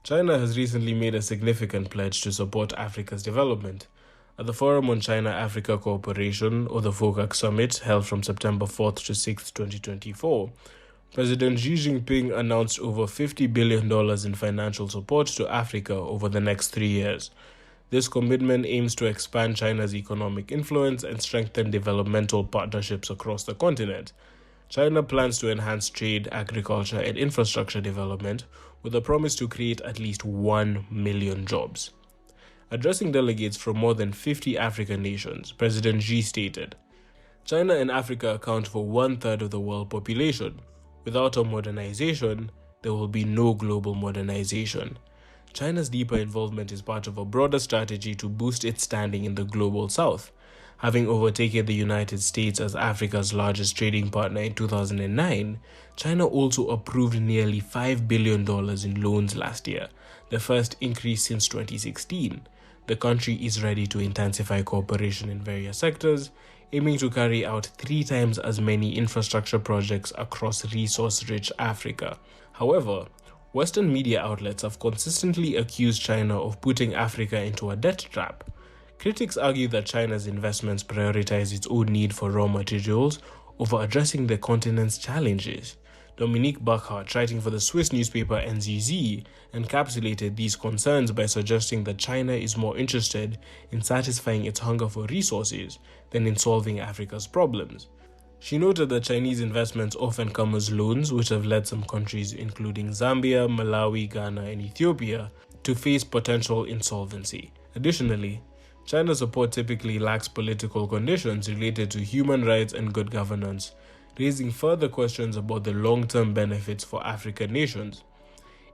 China has recently made a significant pledge to support Africa's development. At the Forum on China-Africa Cooperation, or the FOCAC Summit, held from September 4th to 6th, 2024, President Xi Jinping announced over $50 billion in financial support to Africa over the next 3 years. This commitment aims to expand China's economic influence and strengthen developmental partnerships across the continent. China plans to enhance trade, agriculture, and infrastructure development with a promise to create at least 1 million jobs. Addressing delegates from more than 50 African nations, President Xi stated, "China and Africa account for 1/3 of the world population. Without a modernization, there will be no global modernization. China's deeper involvement is part of a broader strategy to boost its standing in the global south. Having overtaken the United States as Africa's largest trading partner in 2009, China also approved nearly $5 billion in loans last year, the first increase since 2016. The country is ready to intensify cooperation in various sectors, aiming to carry out 3 times as many infrastructure projects across resource-rich Africa. However, Western media outlets have consistently accused China of putting Africa into a debt trap. Critics argue that China's investments prioritize its own need for raw materials over addressing the continent's challenges. Dominique Burkhardt, writing for the Swiss newspaper NZZ, encapsulated these concerns by suggesting that China is more interested in satisfying its hunger for resources than in solving Africa's problems. She noted that Chinese investments often come as loans, which have led some countries, including Zambia, Malawi, Ghana, and Ethiopia, to face potential insolvency. Additionally, China's support typically lacks political conditions related to human rights and good governance, raising further questions about the long-term benefits for African nations.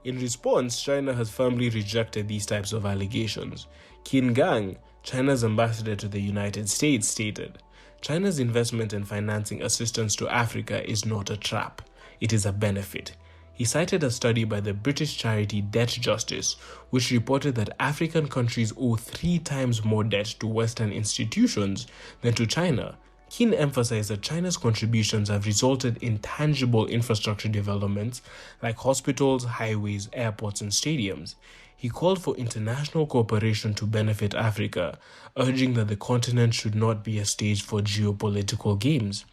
In response, China has firmly rejected these types of allegations. Qin Gang, China's ambassador to the United States, stated, "China's investment and financing assistance to Africa is not a trap, it is a benefit." He cited a study by the British charity Debt Justice, which reported that African countries owe 3 times more debt to Western institutions than to China. Qin emphasized that China's contributions have resulted in tangible infrastructure developments like hospitals, highways, airports, and stadiums. He called for international cooperation to benefit Africa, urging that the continent should not be a stage for geopolitical games.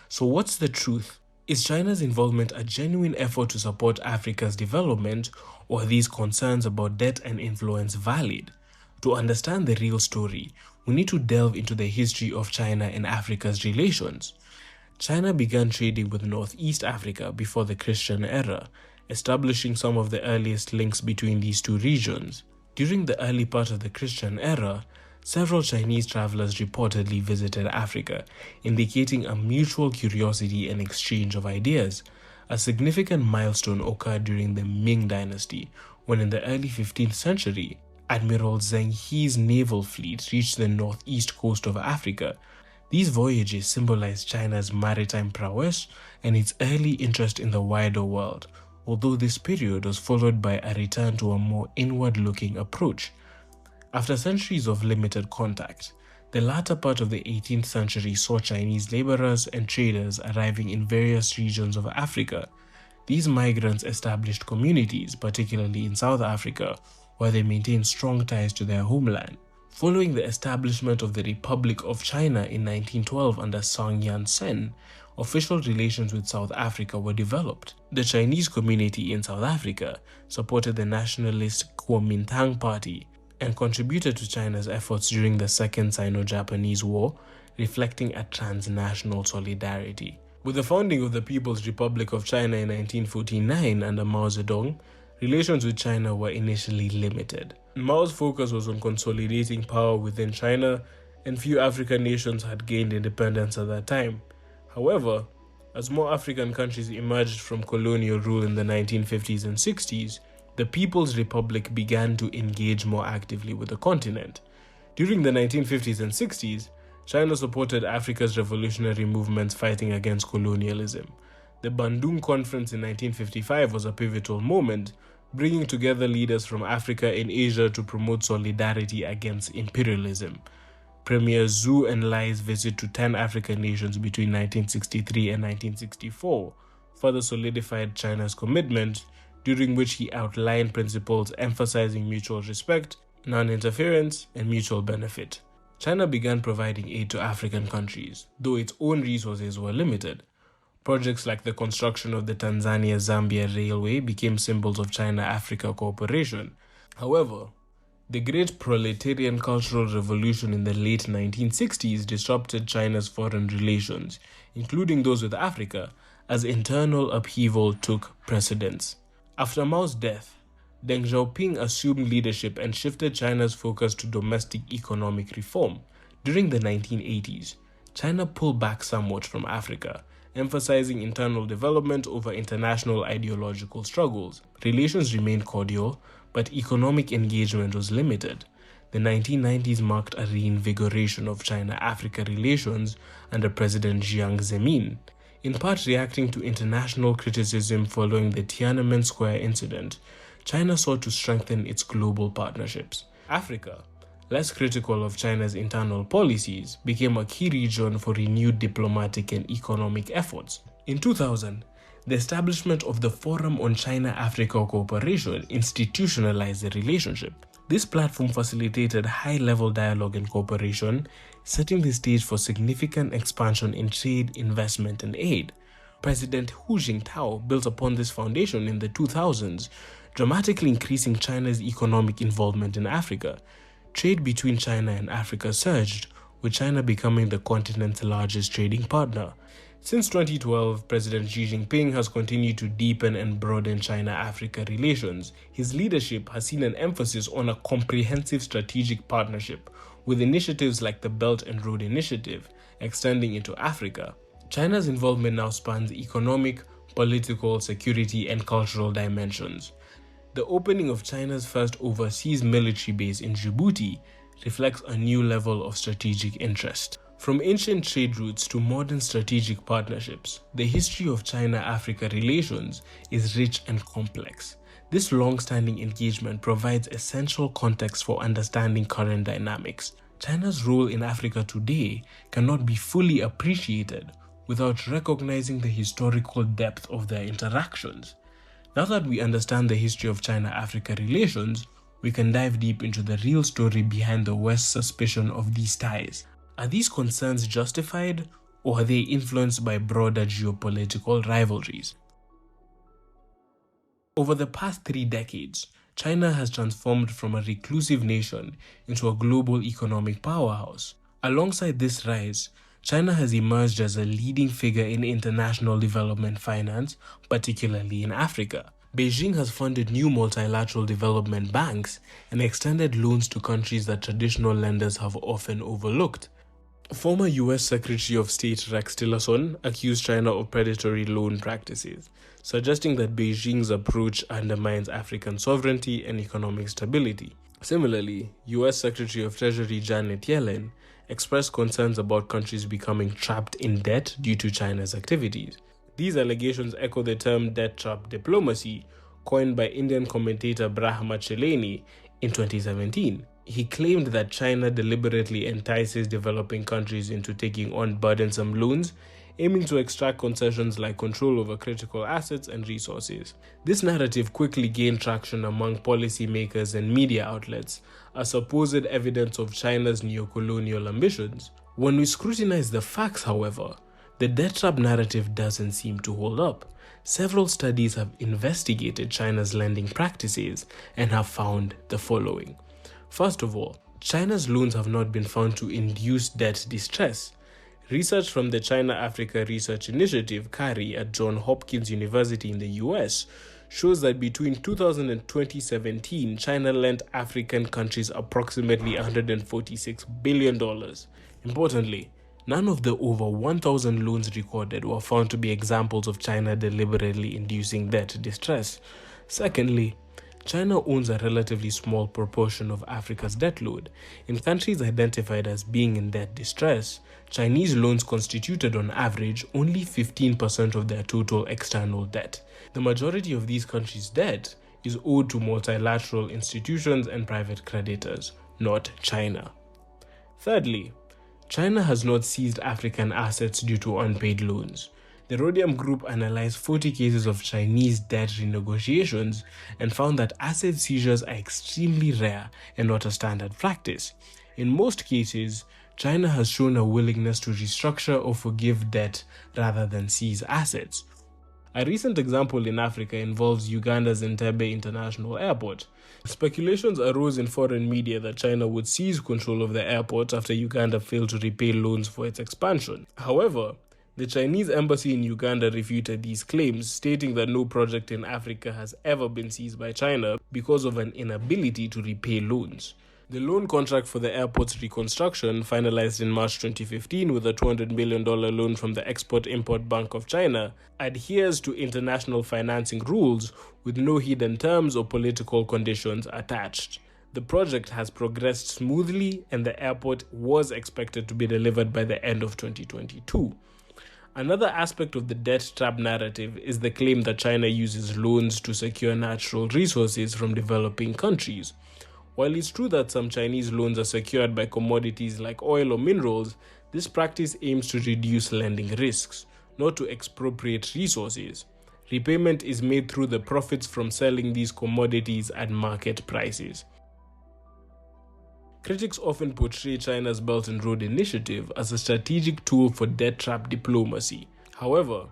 So what's the truth? Is China's involvement a genuine effort to support Africa's development, or are these concerns about debt and influence valid? To understand the real story, we need to delve into the history of China and Africa's relations. China began trading with Northeast Africa before the Christian era, establishing some of the earliest links between these two regions. During the early part of the Christian era, several Chinese travelers reportedly visited Africa, indicating a mutual curiosity and exchange of ideas. A significant milestone occurred during the Ming Dynasty, when in the early 15th century, Admiral Zheng He's naval fleet reached the northeast coast of Africa. These voyages symbolized China's maritime prowess and its early interest in the wider world, although this period was followed by a return to a more inward-looking approach. After centuries of limited contact, the latter part of the 18th century saw Chinese laborers and traders arriving in various regions of Africa. These migrants established communities, particularly in South Africa, where they maintained strong ties to their homeland. Following the establishment of the Republic of China in 1912 under Sun Yat-sen, official relations with South Africa were developed. The Chinese community in South Africa supported the nationalist Kuomintang Party and contributed to China's efforts during the Second Sino-Japanese War, reflecting a transnational solidarity. With the founding of the People's Republic of China in 1949 under Mao Zedong, relations with China were initially limited. Mao's focus was on consolidating power within China, and few African nations had gained independence at that time. However, as more African countries emerged from colonial rule in the 1950s and 60s, the People's Republic began to engage more actively with the continent. During the 1950s and 60s, China supported Africa's revolutionary movements fighting against colonialism. The Bandung Conference in 1955 was a pivotal moment, bringing together leaders from Africa and Asia to promote solidarity against imperialism. Premier Zhou Enlai's visit to 10 African nations between 1963 and 1964 further solidified China's commitment during which he outlined principles emphasizing mutual respect, non-interference, and mutual benefit. China began providing aid to African countries, though its own resources were limited. Projects like the construction of the Tanzania-Zambia Railway became symbols of China-Africa cooperation. However, the Great Proletarian Cultural Revolution in the late 1960s disrupted China's foreign relations, including those with Africa, as internal upheaval took precedence. After Mao's death, Deng Xiaoping assumed leadership and shifted China's focus to domestic economic reform. During the 1980s, China pulled back somewhat from Africa, emphasizing internal development over international ideological struggles. Relations remained cordial, but economic engagement was limited. The 1990s marked a reinvigoration of China-Africa relations under President Jiang Zemin, in part reacting to international criticism following the Tiananmen Square incident. China sought to strengthen its global partnerships. Africa, less critical of China's internal policies, became a key region for renewed diplomatic and economic efforts. In 2000, the establishment of the Forum on China-Africa Cooperation institutionalized the relationship. This platform facilitated high-level dialogue and cooperation, setting the stage for significant expansion in trade, investment, and aid. President Hu Jintao built upon this foundation in the 2000s, dramatically increasing China's economic involvement in Africa. Trade between China and Africa surged, with China becoming the continent's largest trading partner. Since 2012, President Xi Jinping has continued to deepen and broaden China-Africa relations. His leadership has seen an emphasis on a comprehensive strategic partnership, with initiatives like the Belt and Road Initiative extending into Africa. China's involvement now spans economic, political, security, and cultural dimensions. The opening of China's first overseas military base in Djibouti reflects a new level of strategic interest. From ancient trade routes to modern strategic partnerships, the history of China-Africa relations is rich and complex. This long-standing engagement provides essential context for understanding current dynamics. China's role in Africa today cannot be fully appreciated without recognizing the historical depth of their interactions. Now that we understand the history of China-Africa relations, we can dive deep into the real story behind the West's suspicion of these ties. Are these concerns justified, or are they influenced by broader geopolitical rivalries? Over the past 3 decades, China has transformed from a reclusive nation into a global economic powerhouse. Alongside this rise, China has emerged as a leading figure in international development finance, particularly in Africa. Beijing has funded new multilateral development banks and extended loans to countries that traditional lenders have often overlooked. Former US Secretary of State Rex Tillerson accused China of predatory loan practices, suggesting that Beijing's approach undermines African sovereignty and economic stability. Similarly, US Secretary of Treasury Janet Yellen expressed concerns about countries becoming trapped in debt due to China's activities. These allegations echo the term debt trap diplomacy, coined by Indian commentator Brahma Cheleni in 2017. He claimed that China deliberately entices developing countries into taking on burdensome loans, aiming to extract concessions like control over critical assets and resources. This narrative quickly gained traction among policymakers and media outlets as supposed evidence of China's neocolonial ambitions. When we scrutinize the facts, however, the debt trap narrative doesn't seem to hold up. Several studies have investigated China's lending practices and have found the following. First of all, China's loans have not been found to induce debt distress. Research from the China-Africa Research Initiative, CARI, at Johns Hopkins University in the US shows that between 2000 and 2017, China lent African countries approximately $146 billion. Importantly, none of the over 1,000 loans recorded were found to be examples of China deliberately inducing debt distress. Secondly, China owns a relatively small proportion of Africa's debt load. In countries identified as being in debt distress, Chinese loans constituted on average only 15% of their total external debt. The majority of these countries' debt is owed to multilateral institutions and private creditors, not China. Thirdly, China has not seized African assets due to unpaid loans. The Rhodium Group analyzed 40 cases of Chinese debt renegotiations and found that asset seizures are extremely rare and not a standard practice. In most cases, China has shown a willingness to restructure or forgive debt rather than seize assets. A recent example in Africa involves Uganda's Entebbe International Airport. Speculations arose in foreign media that China would seize control of the airport after Uganda failed to repay loans for its expansion. However, the Chinese embassy in Uganda refuted these claims, stating that no project in Africa has ever been seized by China because of an inability to repay loans. The loan contract for the airport's reconstruction, finalized in March 2015 with a $200 million loan from the Export-Import Bank of China, adheres to international financing rules with no hidden terms or political conditions attached. The project has progressed smoothly and the airport was expected to be delivered by the end of 2022. Another aspect of the debt trap narrative is the claim that China uses loans to secure natural resources from developing countries. While it's true that some Chinese loans are secured by commodities like oil or minerals, this practice aims to reduce lending risks, not to expropriate resources. Repayment is made through the profits from selling these commodities at market prices. Critics often portray China's Belt and Road Initiative as a strategic tool for debt trap diplomacy. However,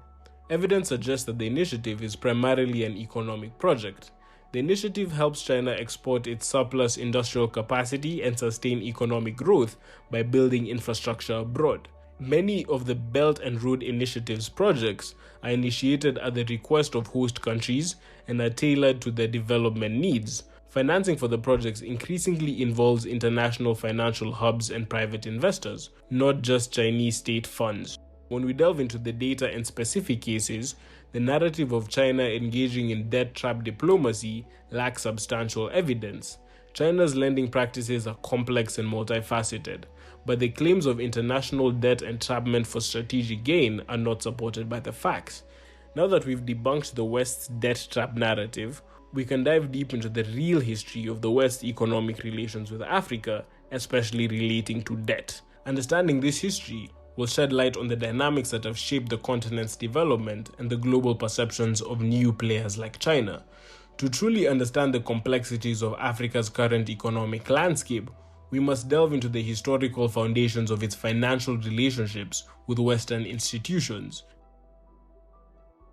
evidence suggests that the initiative is primarily an economic project. The initiative helps China export its surplus industrial capacity and sustain economic growth by building infrastructure abroad. Many of the Belt and Road Initiative's projects are initiated at the request of host countries and are tailored to their development needs. Financing for the projects increasingly involves international financial hubs and private investors, not just Chinese state funds. When we delve into the data and specific cases, the narrative of China engaging in debt trap diplomacy lacks substantial evidence. China's lending practices are complex and multifaceted, but the claims of international debt entrapment for strategic gain are not supported by the facts. Now that we've debunked the West's debt trap narrative, we can dive deep into the real history of the West's economic relations with Africa, especially relating to debt. Understanding this history will shed light on the dynamics that have shaped the continent's development and the global perceptions of new players like China. To truly understand the complexities of Africa's current economic landscape, we must delve into the historical foundations of its financial relationships with Western institutions.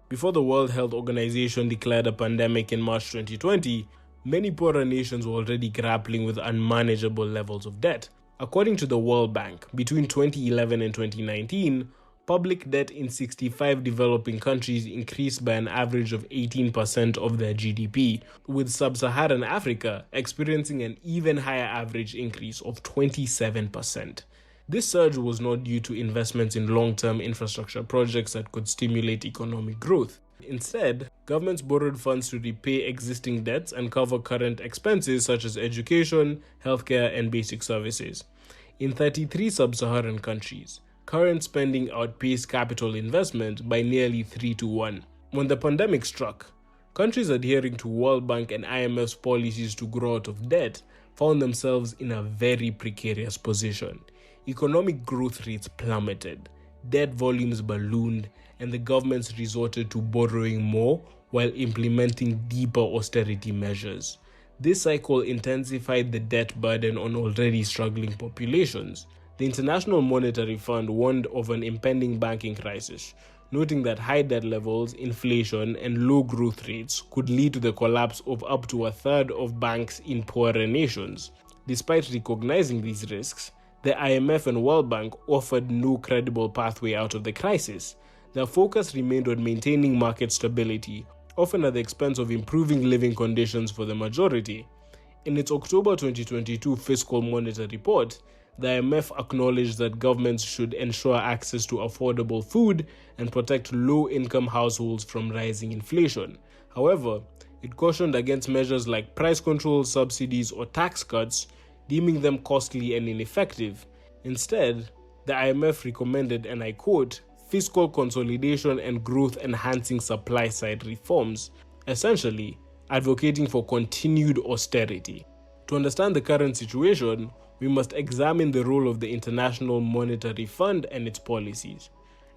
Before the World Health Organization declared a pandemic in March 2020, many poorer nations were already grappling with unmanageable levels of debt. According to the World Bank, between 2011 and 2019, public debt in 65 developing countries increased by an average of 18% of their GDP, with sub-Saharan Africa experiencing an even higher average increase of 27%. This surge was not due to investments in long-term infrastructure projects that could stimulate economic growth. Instead, governments borrowed funds to repay existing debts and cover current expenses such as education, healthcare, and basic services. In 33 sub-Saharan countries, current spending outpaced capital investment by nearly 3-1. When the pandemic struck, countries adhering to World Bank and IMF's policies to grow out of debt found themselves in a very precarious position. Economic growth rates plummeted, debt volumes ballooned, and the governments resorted to borrowing more while implementing deeper austerity measures. This cycle intensified the debt burden on already struggling populations. The International Monetary Fund warned of an impending banking crisis, noting that high debt levels, inflation, and low growth rates could lead to the collapse of up to a third of banks in poorer nations. Despite recognizing these risks, the IMF and World Bank offered no credible pathway out of the crisis. Their focus remained on maintaining market stability, often at the expense of improving living conditions for the majority. In its October 2022 Fiscal Monitor report, the IMF acknowledged that governments should ensure access to affordable food and protect low-income households from rising inflation. However, it cautioned against measures like price control, subsidies, or tax cuts, deeming them costly and ineffective. Instead, the IMF recommended, and I quote, fiscal consolidation and growth-enhancing supply-side reforms, essentially advocating for continued austerity. To understand the current situation, we must examine the role of the International Monetary Fund and its policies.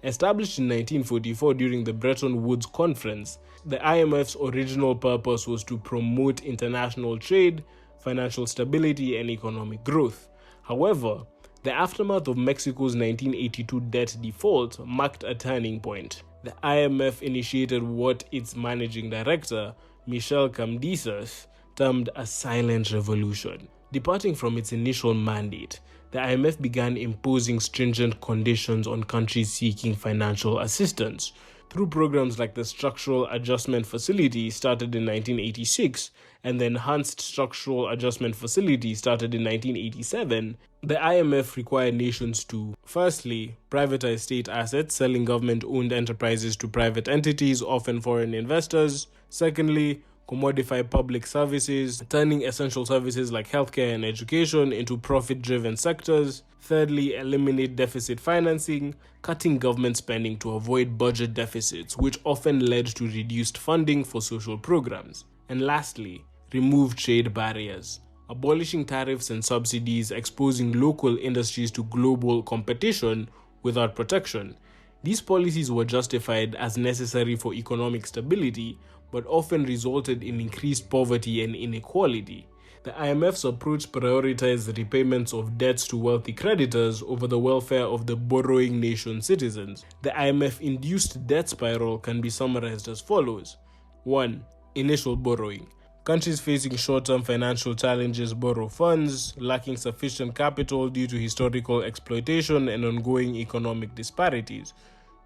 Established in 1944 during the Bretton Woods Conference, the IMF's original purpose was to promote international trade, financial stability, and economic growth. However, the aftermath of Mexico's 1982 debt default marked a turning point. The IMF initiated what its managing director, Michel Camdesas, termed a silent revolution. Departing from its initial mandate, the IMF began imposing stringent conditions on countries seeking financial assistance. Through programs like the Structural Adjustment Facility started in 1986 and the Enhanced Structural Adjustment Facility started in 1987, the IMF required nations to, firstly, privatize state assets, selling government-owned enterprises to private entities, often foreign investors. Secondly, commodify public services, turning essential services like healthcare and education into profit-driven sectors. Thirdly, eliminate deficit financing, cutting government spending to avoid budget deficits, which often led to reduced funding for social programs. And lastly, remove trade barriers, abolishing tariffs and subsidies, exposing local industries to global competition without protection. These policies were justified as necessary for economic stability, but often resulted in increased poverty and inequality. The IMF's approach prioritized repayments of debts to wealthy creditors over the welfare of the borrowing nation citizens. The IMF-induced debt spiral can be summarized as follows. 1. Initial borrowing. Countries facing short-term financial challenges borrow funds, lacking sufficient capital due to historical exploitation and ongoing economic disparities.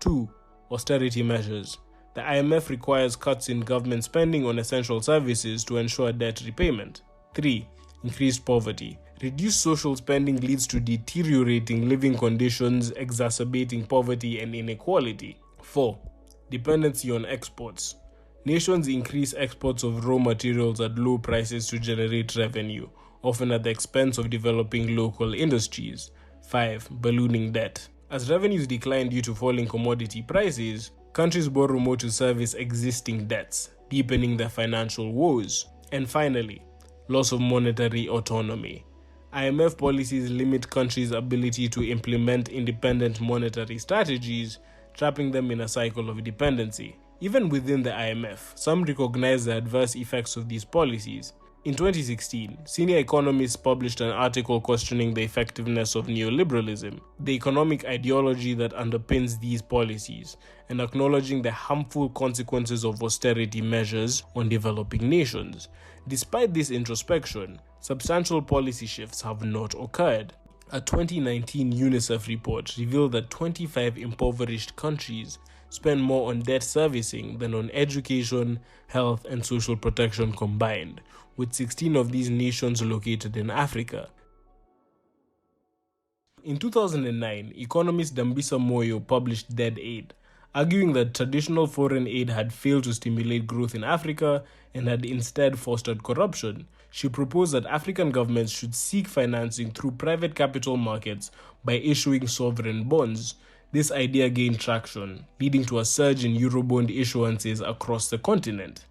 2. Austerity measures. The IMF requires cuts in government spending on essential services to ensure debt repayment. 3. Increased poverty. Reduced social spending leads to deteriorating living conditions, exacerbating poverty and inequality. 4. Dependency on exports. Nations increase exports of raw materials at low prices to generate revenue, often at the expense of developing local industries. 5. Ballooning debt. As revenues decline due to falling commodity prices, countries borrow more to service existing debts, deepening their financial woes. And finally, loss of monetary autonomy. IMF policies limit countries' ability to implement independent monetary strategies, trapping them in a cycle of dependency. Even within the IMF, some recognize the adverse effects of these policies. In 2016, senior economists published an article questioning the effectiveness of neoliberalism, the economic ideology that underpins these policies, and acknowledging the harmful consequences of austerity measures on developing nations. Despite this introspection, substantial policy shifts have not occurred. A 2019 UNICEF report revealed that 25 impoverished countries spend more on debt servicing than on education, health, and social protection combined, with 16 of these nations located in Africa. In 2009, economist Dambisa Moyo published Dead Aid, arguing that traditional foreign aid had failed to stimulate growth in Africa and had instead fostered corruption. She proposed that African governments should seek financing through private capital markets by issuing sovereign bonds. This idea gained traction, leading to a surge in Eurobond issuances across the continent.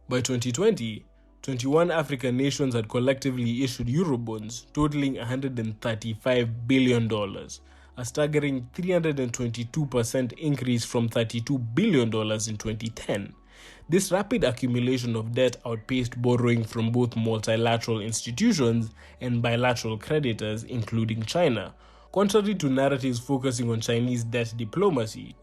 By 2020, 21 African nations had collectively issued Eurobonds, totaling $135 billion, a staggering 322% increase from $32 billion in 2010. This rapid accumulation of debt outpaced borrowing from both multilateral institutions and bilateral creditors, including China. Contrary to narratives focusing on Chinese debt diplomacy,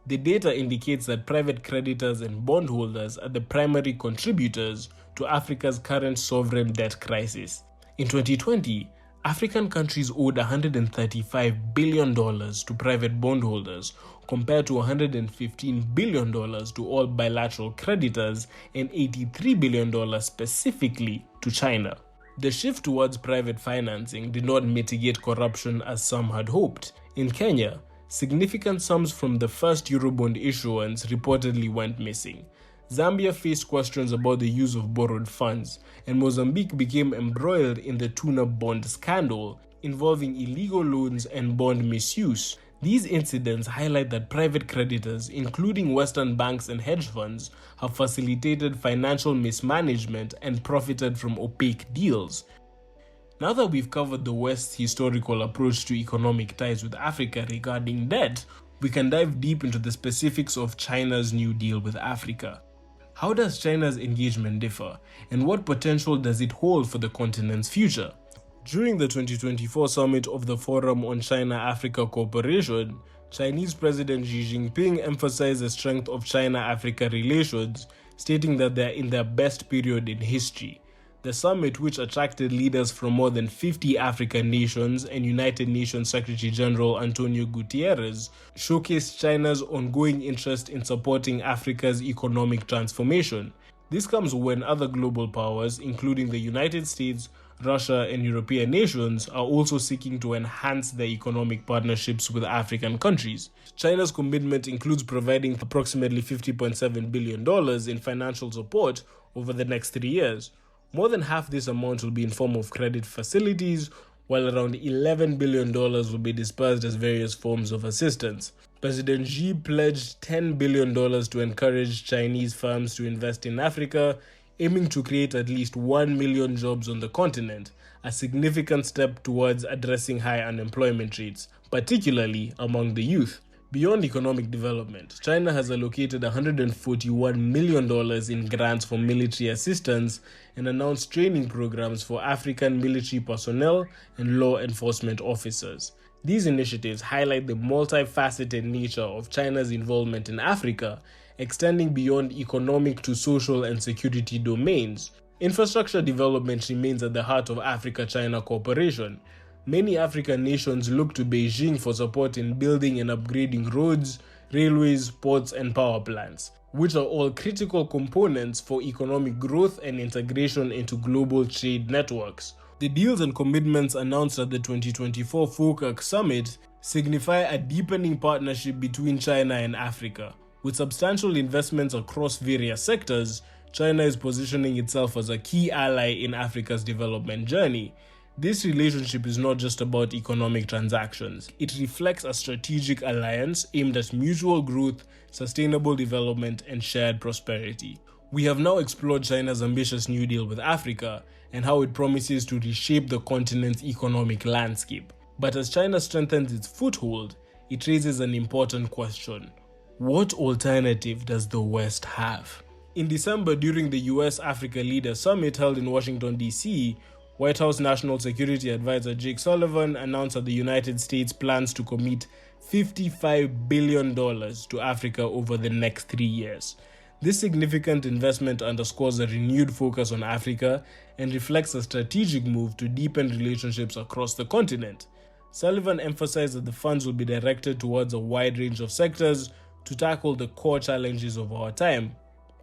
the data indicates that private creditors and bondholders are the primary contributors to Africa's current sovereign debt crisis. In 2020, African countries owed $135 billion to private bondholders, compared to $115 billion to all bilateral creditors and $83 billion specifically to China. The shift towards private financing did not mitigate corruption as some had hoped. In Kenya, significant sums from the first Eurobond issuance reportedly went missing. Zambia faced questions about the use of borrowed funds, and Mozambique became embroiled in the tuna bond scandal, involving illegal loans and bond misuse. These incidents highlight that private creditors, including Western banks and hedge funds, have facilitated financial mismanagement and profited from opaque deals. Now that we've covered the West's historical approach to economic ties with Africa regarding debt, we can dive deep into the specifics of China's New Deal with Africa. How does China's engagement differ, and what potential does it hold for the continent's future? During the 2024 summit of the Forum on China-Africa Cooperation, Chinese President Xi Jinping emphasized the strength of China-Africa relations, stating that they are in their best period in history. The summit, which attracted leaders from more than 50 African nations and United Nations Secretary General Antonio Guterres, showcased China's ongoing interest in supporting Africa's economic transformation. This comes when other global powers, including the United States, Russia, and European nations, are also seeking to enhance their economic partnerships with African countries. China's commitment includes providing approximately $50.7 billion in financial support over the next 3 years. More than half this amount will be in form of credit facilities, while around $11 billion will be dispersed as various forms of assistance. President Xi pledged $10 billion to encourage Chinese firms to invest in Africa, aiming to create at least 1 million jobs on the continent, a significant step towards addressing high unemployment rates, particularly among the youth. Beyond economic development, China has allocated $141 million in grants for military assistance and announced training programs for African military personnel and law enforcement officers. These initiatives highlight the multifaceted nature of China's involvement in Africa, extending beyond economic to social and security domains. Infrastructure development remains at the heart of Africa-China cooperation. Many African nations look to Beijing for support in building and upgrading roads, railways, ports, and power plants, which are all critical components for economic growth and integration into global trade networks. The deals and commitments announced at the 2024 FOCAC Summit signify a deepening partnership between China and Africa. With substantial investments across various sectors, China is positioning itself as a key ally in Africa's development journey. This relationship is not just about economic transactions. It reflects a strategic alliance aimed at mutual growth, sustainable development, and shared prosperity. We have now explored China's ambitious New Deal with Africa and how it promises to reshape the continent's economic landscape. But as China strengthens its foothold, it raises an important question. What alternative does the West have? In December, during the US-Africa Leaders Summit held in Washington, D.C., White House National Security Advisor Jake Sullivan announced that the United States plans to commit $55 billion to Africa over the next 3 years. This significant investment underscores a renewed focus on Africa and reflects a strategic move to deepen relationships across the continent. Sullivan emphasized that the funds will be directed towards a wide range of sectors to tackle the core challenges of our time,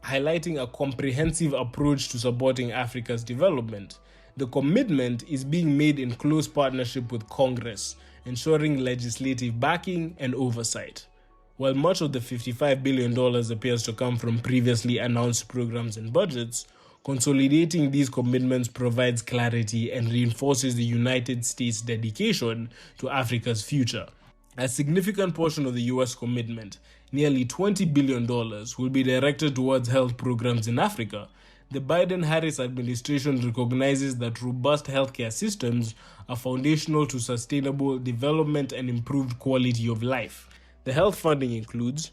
highlighting a comprehensive approach to supporting Africa's development. The commitment is being made in close partnership with Congress, ensuring legislative backing and oversight. While much of the $55 billion appears to come from previously announced programs and budgets, consolidating these commitments provides clarity and reinforces the United States' dedication to Africa's future. A significant portion of the US commitment, nearly $20 billion, will be directed towards health programs in Africa. The Biden-Harris administration recognizes that robust healthcare systems are foundational to sustainable development and improved quality of life. The health funding includes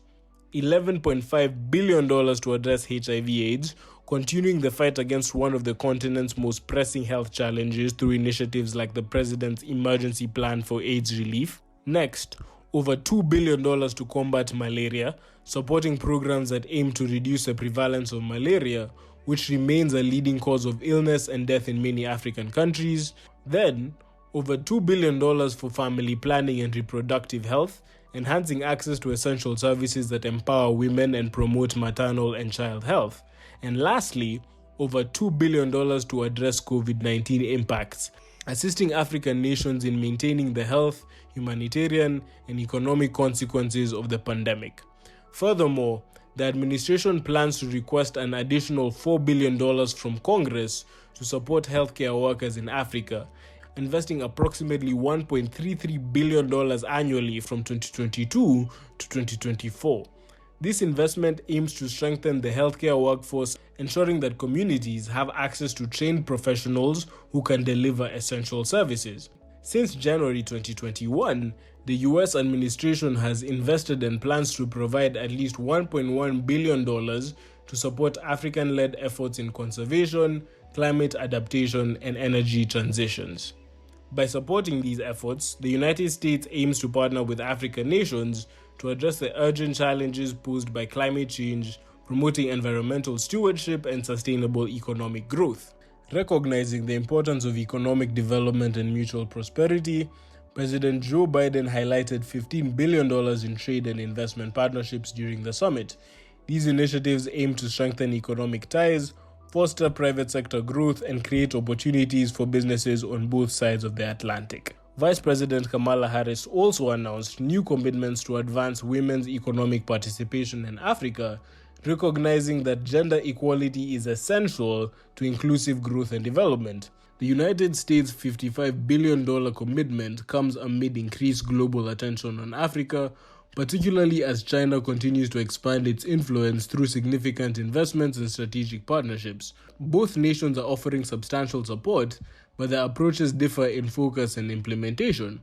$11.5 billion to address HIV/AIDS, continuing the fight against one of the continent's most pressing health challenges through initiatives like the President's Emergency Plan for AIDS Relief. Next, over $2 billion to combat malaria, supporting programs that aim to reduce the prevalence of malaria, which remains a leading cause of illness and death in many African countries. Then, over $2 billion for family planning and reproductive health, enhancing access to essential services that empower women and promote maternal and child health. And lastly, over $2 billion to address COVID-19 impacts, assisting African nations in maintaining the health, humanitarian, and economic consequences of the pandemic. Furthermore, the administration plans to request an additional $4 billion from Congress to support healthcare workers in Africa, investing approximately $1.33 billion annually from 2022 to 2024. This investment aims to strengthen the healthcare workforce, ensuring that communities have access to trained professionals who can deliver essential services. Since January 2021, the US administration has invested and plans to provide at least $1.1 billion to support African-led efforts in conservation, climate adaptation, and energy transitions. By supporting these efforts, the United States aims to partner with African nations to address the urgent challenges posed by climate change, promoting environmental stewardship and sustainable economic growth. Recognizing the importance of economic development and mutual prosperity, President Joe Biden highlighted $15 billion in trade and investment partnerships during the summit. These initiatives aim to strengthen economic ties, foster private sector growth, and create opportunities for businesses on both sides of the Atlantic. Vice President Kamala Harris also announced new commitments to advance women's economic participation in Africa, recognizing that gender equality is essential to inclusive growth and development. The United States' $55 billion commitment comes amid increased global attention on Africa, particularly as China continues to expand its influence through significant investments and strategic partnerships. Both nations are offering substantial support, but their approaches differ in focus and implementation.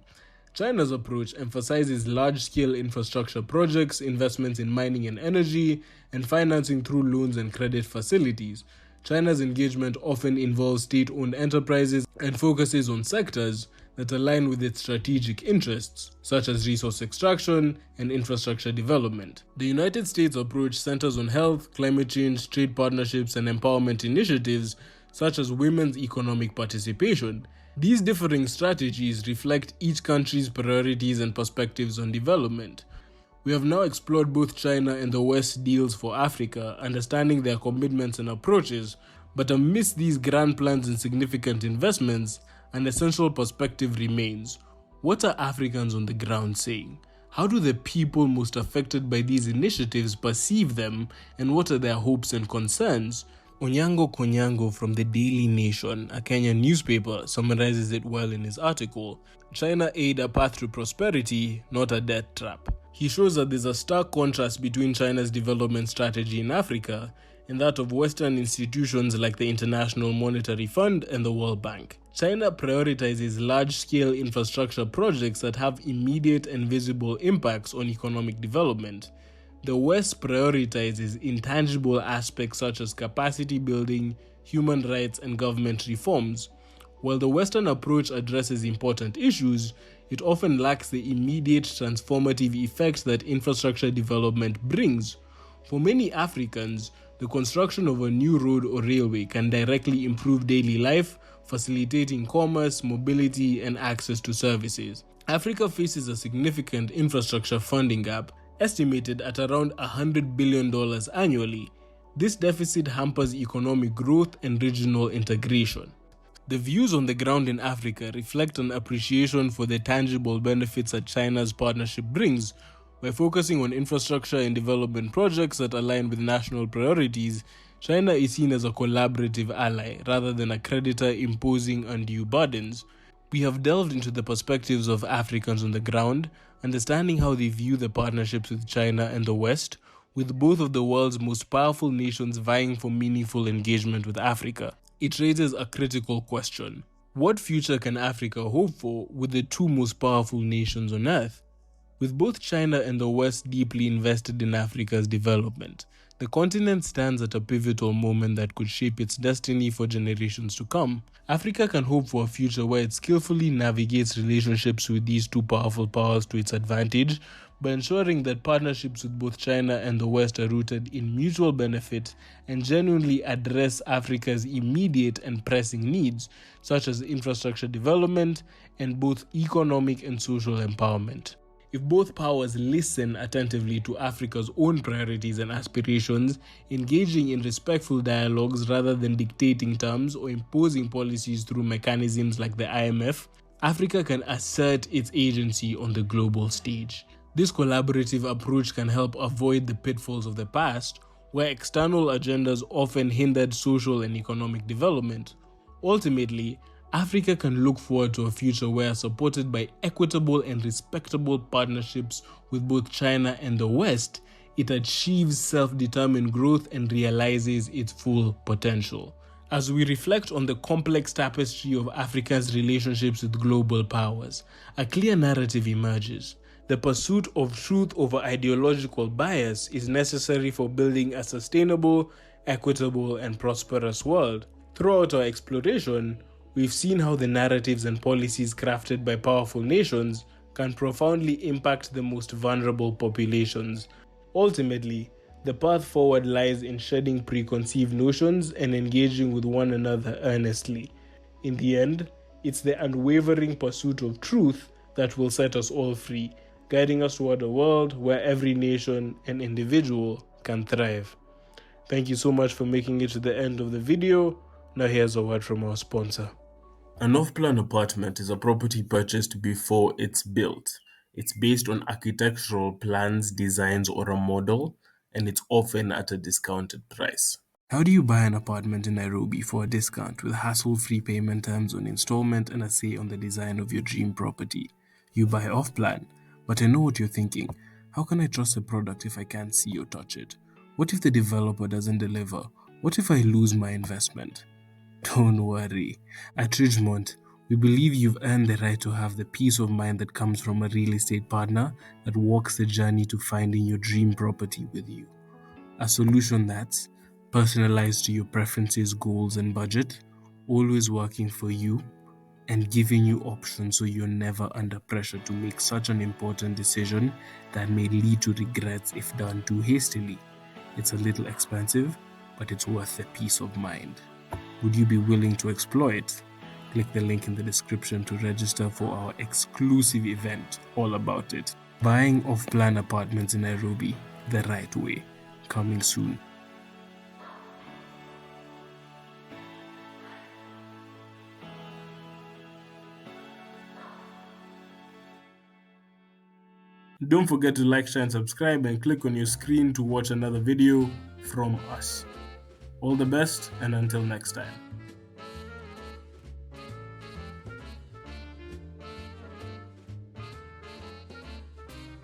China's approach emphasizes large-scale infrastructure projects, investments in mining and energy, and financing through loans and credit facilities. China's engagement often involves state-owned enterprises and focuses on sectors that align with its strategic interests, such as resource extraction and infrastructure development. The United States approach centers on health, climate change, trade partnerships, and empowerment initiatives, such as women's economic participation. These differing strategies reflect each country's priorities and perspectives on development. We have now explored both China and the West deals for Africa, understanding their commitments and approaches, but amidst these grand plans and significant investments, an essential perspective remains. What are Africans on the ground saying? How do the people most affected by these initiatives perceive them, and what are their hopes and concerns? Onyango Konyango from the Daily Nation, a Kenyan newspaper, summarizes it well in his article, "China Aid a Path to Prosperity, Not a Debt Trap." He shows that there's a stark contrast between China's development strategy in Africa and that of Western institutions like the International Monetary Fund and the World Bank. China prioritizes large-scale infrastructure projects that have immediate and visible impacts on economic development. The West prioritizes intangible aspects such as capacity building, human rights, and government reforms. While the Western approach addresses important issues, it often lacks the immediate transformative effect that infrastructure development brings. For many Africans, the construction of a new road or railway can directly improve daily life, facilitating commerce, mobility, and access to services. Africa faces a significant infrastructure funding gap, estimated at around $100 billion annually. This deficit hampers economic growth and regional integration. The views on the ground in Africa reflect an appreciation for the tangible benefits that China's partnership brings. By focusing on infrastructure and development projects that align with national priorities, China is seen as a collaborative ally rather than a creditor imposing undue burdens. We have delved into the perspectives of Africans on the ground, understanding how they view the partnerships with China and the West, with both of the world's most powerful nations vying for meaningful engagement with Africa. It raises a critical question. What future can Africa hope for with the two most powerful nations on Earth? With both China and the West deeply invested in Africa's development, the continent stands at a pivotal moment that could shape its destiny for generations to come. Africa can hope for a future where it skillfully navigates relationships with these two powerful powers to its advantage, by ensuring that partnerships with both China and the West are rooted in mutual benefit and genuinely address Africa's immediate and pressing needs, such as infrastructure development and both economic and social empowerment. If both powers listen attentively to Africa's own priorities and aspirations, engaging in respectful dialogues rather than dictating terms or imposing policies through mechanisms like the IMF, Africa can assert its agency on the global stage. This collaborative approach can help avoid the pitfalls of the past, where external agendas often hindered social and economic development. Ultimately, Africa can look forward to a future where, supported by equitable and respectable partnerships with both China and the West, it achieves self-determined growth and realizes its full potential. As we reflect on the complex tapestry of Africa's relationships with global powers, a clear narrative emerges. The pursuit of truth over ideological bias is necessary for building a sustainable, equitable, and prosperous world. Throughout our exploration, we've seen how the narratives and policies crafted by powerful nations can profoundly impact the most vulnerable populations. Ultimately, the path forward lies in shedding preconceived notions and engaging with one another earnestly. In the end, it's the unwavering pursuit of truth that will set us all free, guiding us toward a world where every nation and individual can thrive. Thank you so much for making it to the end of the video. Now here's a word from our sponsor. An off-plan apartment is a property purchased before it's built. It's based on architectural plans, designs, or a model, and it's often at a discounted price. How do you buy an apartment in Nairobi for a discount with hassle-free payment terms on installment and a say on the design of your dream property? You buy off-plan, but I know what you're thinking. How can I trust a product if I can't see or touch it? What if the developer doesn't deliver? What if I lose my investment? Don't worry. At Ridgemont, we believe you've earned the right to have the peace of mind that comes from a real estate partner that walks the journey to finding your dream property with you. A solution that's personalized to your preferences, goals, and budget, always working for you, and giving you options so you're never under pressure to make such an important decision that may lead to regrets if done too hastily. It's a little expensive, but it's worth the peace of mind. Would you be willing to explore it? Click the link in the description to register for our exclusive event all about it. Buying off-plan apartments in Nairobi the right way. Coming soon. Don't forget to like, share, and subscribe, and click on your screen to watch another video from us. All the best, and until next time.